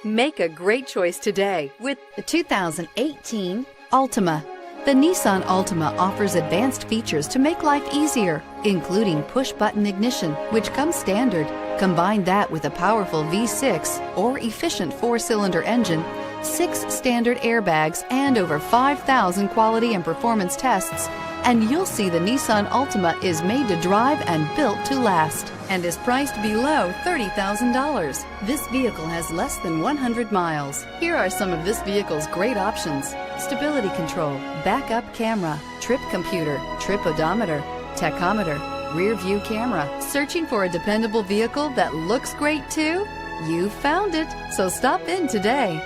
Make a great choice today with The 2018 Altima. The Nissan Altima offers advanced features to make life easier, including push-button ignition, which comes standard. Combine that with a powerful V6 or efficient 4-cylinder engine, 6 standard airbags, and over 5,000 quality and performance tests, and you'll see the Nissan Altima is made to drive and built to last, and is priced below $30,000. This vehicle has less than 100 miles. Here are some of this vehicle's great options: stability control, backup camera, trip computer, trip odometer, tachometer, rear view camera. Searching for a dependable vehicle that looks great too? You found it, so stop in today.